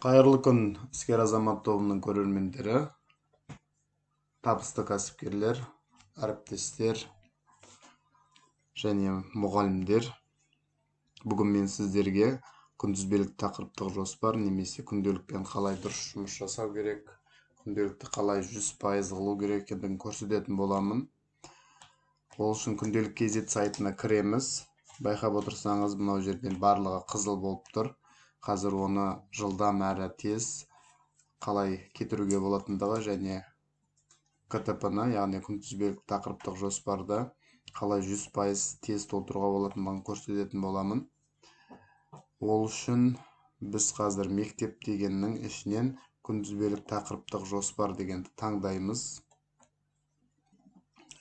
Қайырлы күн іскер азамат тобының көрермендері, табысты кәсіпкерлер, әріптестер және мұғалімдер. Бүгін мен сіздерге күнтізбелік тақырыптық жоспар немесе күнделікпен қалай дұрыс жұмыс жасау керек, күнделікті қалай 100% қылу керек екендігін көрсететін боламын. Ол үшін күнделік KZ сайтына кіреміз. Байқап отырсаңыз, мынау жерден барлығы қызыл болып тұр. Қазір оны жылдам әрі тез қалай кетіруге болатындығы және КТП-ны, яғни күнтізбелік тақырыптық жоспарды қалай 100% тез толтыруға болатындығын көрсететін боламын. Ол үшін біз қазір мектеп дегеннің ішінен күнтізбелік тақырыптық жоспар дегенді таңдаймыз.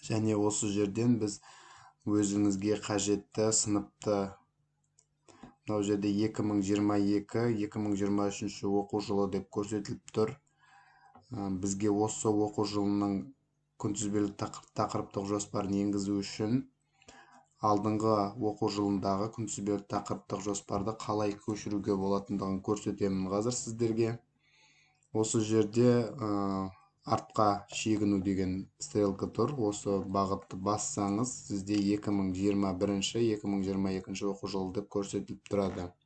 Және осы жерден біз өзіңізге қажетті сыныпты, мынау жерде 2022-2023 оқу жылы деп көрсетіліп тұр. Бізге осы оқу жылының күнтізбелік тақырыптық жоспарын енгізу үшін алдыңғы оқу жылындағы күнтізбелік тақырыптық жоспарды қалай көшіруге болатындығын көрсетемін қазір сіздерге. Осы жерде артқа шегіну деген стрелка тұр. Осы бағытты бассаңыз, сізде 2021-2022 оқу жылы деп көрсетіліп тұрады.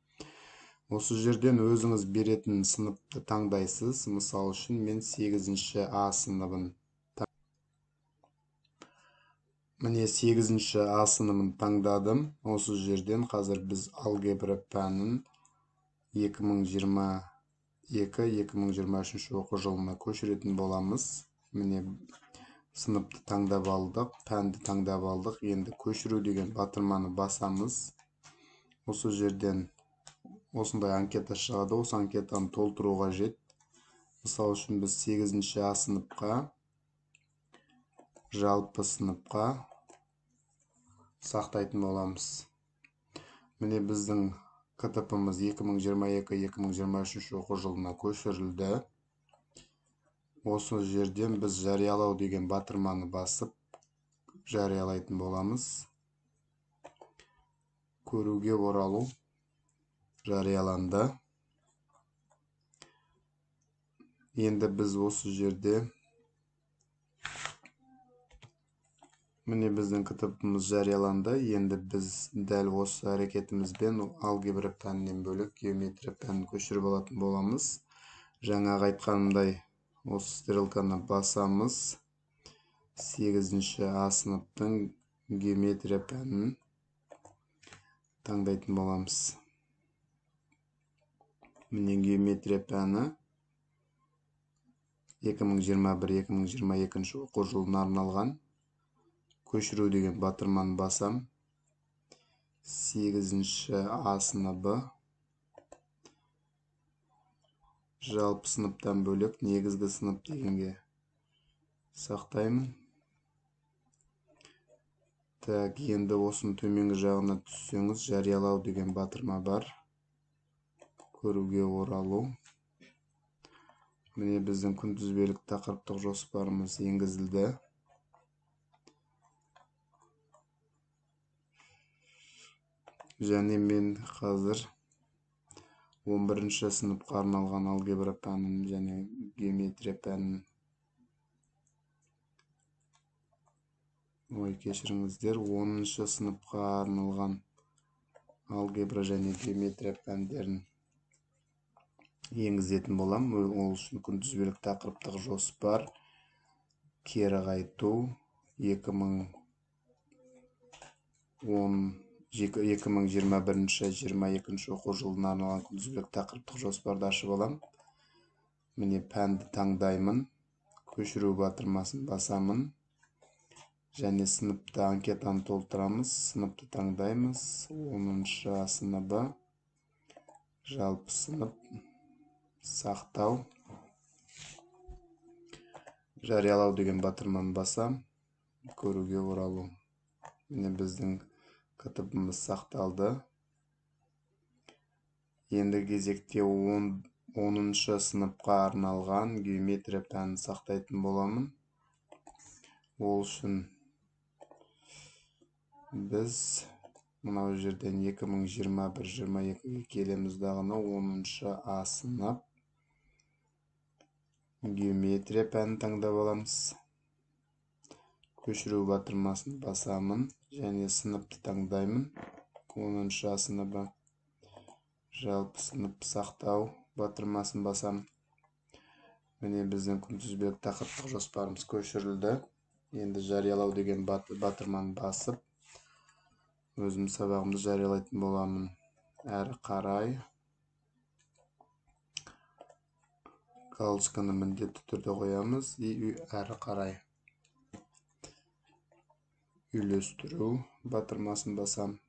Осы жерден өзіңіз беретін сыныпты таңдайсыз. Мысал үшін мен 8-ші А сыныбын. Міне 8-ші А сыныбын таңдадым. Осы жерден қазір біз алгебра пәнін 2022-2023 оқу жылына көшіретін боламыз. Міне сыныпты таңдап алдық, пәнді таңдап алдық. Енді көшіру деген батырманы басамыз. Осы жерден осындай анкета шығады. Осы анкетаны толтыру қажет. Мысал үшін біз 8-ші А сыныпқа, жалпы сыныпқа сақтайтын боламыз. Міне біздің КТП-мыз 2022-2023 оқу жылына көшірілді. Осы жерден біз жариялау деген батырманы басып жариялайтын боламыз. Көруге оралу жарияланды. Енді біз осы жерде міне біздің КТП-мыз жарияланды. Енді біз дәл осы әрекетімізбен алгебра пәнінен бөлек геометрия пәнін көшіріп алатын боламыз. Жаңағы айтқанымдай осы стрелканы басамыз. 8-ші А сыныптың геометрия пәнін таңдайтын боламыз. Міне геометрия пәні 2021-2022 оқу жылына арналған. Көшіру деген батырманы басам. 8-ші А сыныбы, жалпы сыныптан бөлек негізгі сынып дегенге сақтаймын. Так, енді осының төменгі жағына түссеңіз, жариялау деген батырма бар. Көруге оралу. Міне біздің күнтізбелік тақырыптық жоспарымыз енгізілді. Және мен қазір 11-ші сыныпқа арналған алгебра пәнін және геометрия пәнін, кешіріңіздер, 10-ші сыныпқа арналған алгебра және геометрия пәндерін енгізетін болам. Ол үшін күнтізбелік тақырыптық жоспар, кері қайту, 2021-2022 оқу жылына арналған күнтізбелік тақырыптық жоспарды ашып алам. Міне пәнді таңдаймын, көшіру батырмасын басамын және сыныпты анкетаны толтырамыз. Сыныпты таңдаймыз. 10-ші А сыныбы, жалпы сынып, сақтау, жариялау деген батырманы басам. Көруге оралу. Міне біздің КТП-мыз сақталды. Енді кезекте 10-ші сыныпқа арналған геометрия пәнін сақтайтын боламын. Ол үшін біз мынау жерден 2021-2022 келеміз дағыны 10-ші А сынып, Геометрия пәнін таңдап аламыз. Көшіру батырмасын басамын және сыныпты таңдаймын. 10-шы сыныбы. Жалпы сынып сақтау батырмасын басам. Міне біздің күнтізбелік тақырыптық жоспарымыз көшірілді. Енді жариялау деген батырманы басып, өзім сабағымды жариялайтын боламын. Әрі қарай галочканы міндетті түрде қоямыз. Әрі қарай үйлестіру батырмасын басам.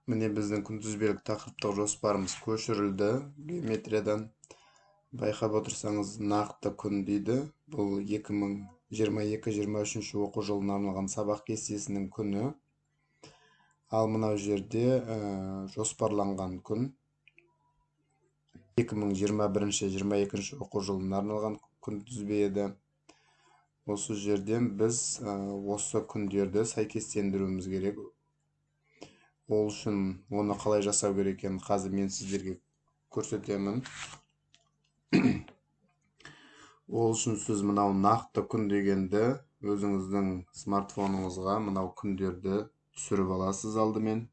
Міне біздің күнтізбелік тақырыптық жоспарымыз көшірілді. Геометриядан байқап отырсаңыз, нақты күн дейді. Бұл 2022-23 оқу жылына арналған сабақ кестесінің күні. Ал мынау жерде жоспарланған күн 2021-22 оқу жылына арналған күнтізбе еді. Осы жерден біз осы күндерді сәйкестендіруіміз керек. Ол үшін оны қалай жасау керек екенін қазір мен сіздерге көрсетемін. Ол үшін сіз мынау нақты күн дегенді өзіңіздің смартфоныңызға мынау күндерді түсіріп аласыз алдымен.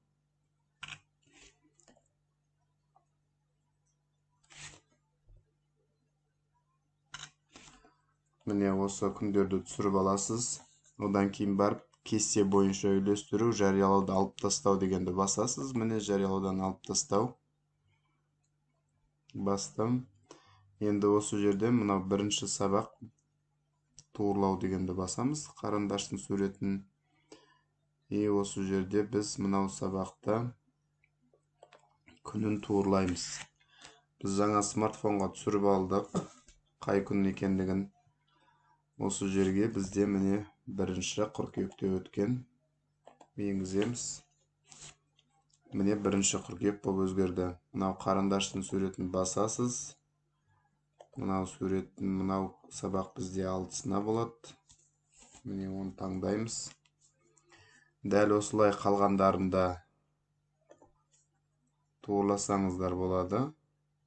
Міне осы күндерді түсіріп аласыз. Одан кейін барып кесте бойынша үйлестіру, жариялауды алып тастау дегенді басасыз. Міне жариялаудан алып тастау. Бастым. Енді осы жерде мынау бірінші сабақ туырлау дегенді басамыз. Қарындаштың суретін. Осы жерде біз мынау сабақта күнін туырлаймыз. Біз жаңа смартфонға түсіріп алдық. Қай күн екендігін. Осы жерге бізде міне 1-ші қыркүйекте өткен енгіземіз. Міне 1-ші қыркүйек болып өзгерді. Мынау қарындаштың суретін басасыз. Мынау суреттің мынау сабақ бізде 6-сына болады. Міне оны таңдаймыз. Дәл осылай қалғандарында туырласаңыздар болады.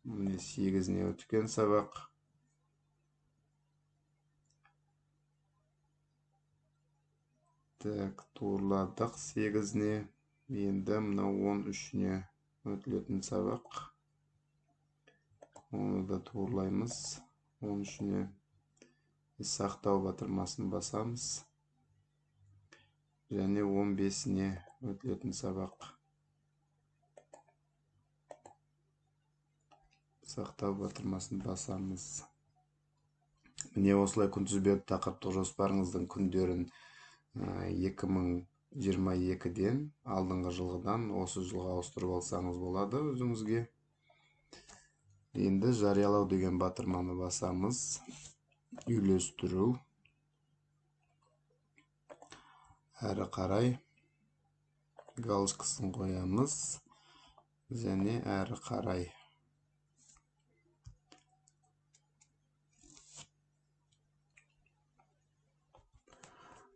Міне 8-не өткен сабақ. Так, туырладық 8-не. Енді мынау 13-не өтілетін сабақ. Оны да туырлаймыз. 13-не сақтау батырмасын басамыз. Және 15-не өтілетін сабақ. Сақтау батырмасын басамыз. Міне осылай күнтізбелік тақырыптық жоспарыңыздың күндерін 2022-ден алдыңғы жылғыдан осы жылға ауыстырып алсаңыз болады өзіңізге. Енді жариялау деген батырманы басамыз. Үйлестіру. Әрі қарай галочкасын қоямыз. Және әрі қарай.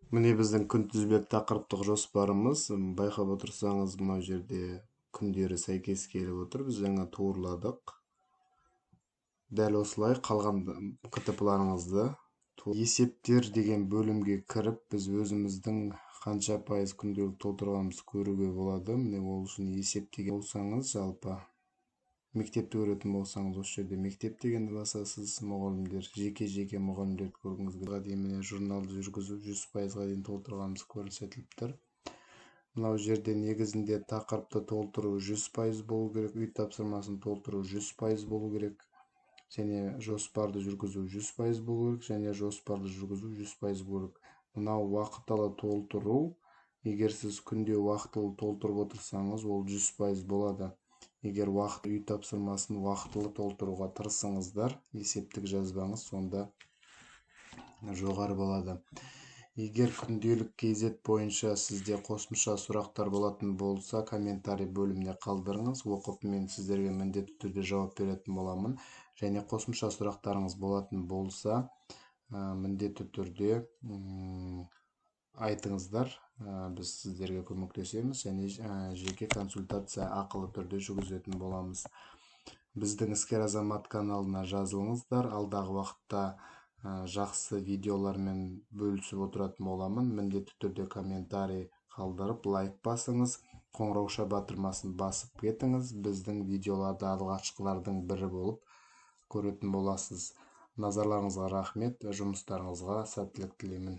Міне біздің күнтізбелік тақырыптық жоспарымыз. Байқап отырсаңыз, мынау жерде күндері сәйкес келіп отыр. Біз жаңа туырладық. Дәл осылай қалған КТ-планыңызды есептер деген бөлімге кіріп, біз өзіміздің қанша пайыз күнделік толтырғанымызды көруге болады. Міне ол үшін есеп деген болсаңыз, жалпы мектепті көретін болсаңыз, осы жерде мектеп дегенді басасыз. Мұғалімдер, жеке мұғалімдерді көргіңіз келеді. Міне журналды жүргізу 100%-ға дейін толтырғанымыз көрсетіліп тұр. Мынау жерде негізінде тақырыпты толтыру 100% болу керек, үй тапсырмасын толтыру 100% болу керек. Және жоспарды жүргізу 100% болу керек, және жоспарды жүргізу 100% болу керек. Мынау уақытылы толтыру, егер сіз күнде уақытылы толтырып отырсаңыз, ол 100% болады. Егер үй тапсырмасын уақытылы толтыруға тырысыңыздар, есептік жазбаңыз, сонда жоғары болады. Егер күнделік KZ бойынша сізде қосымша сұрақтар болатын болса, комментарий бөліміне қалдырыңыз. Оқып мен сіздерге міндетті түрде жауап беретін боламын. Және қосымша сұрақтарыңыз болатын болса, міндетті түрде айтыңыздар. Біз сіздерге көмектесеміз және жеке консультация ақылы түрде жүргізетін боламыз. Біздің Іскер Азамат каналына жазылыңыздар. Алдағы уақытта жақсы видеолармен бөлісіп отыратын боламын. Міндетті түрде комментарий қалдырып, лайк басыңыз, қоңырауша батырмасын басып кетіңіз. Біздің видеоларды алғашқылардың бірі болып көретін боласыз. Назарларыңызға рахмет. Жұмыстарыңызға сәттілік тілеймін.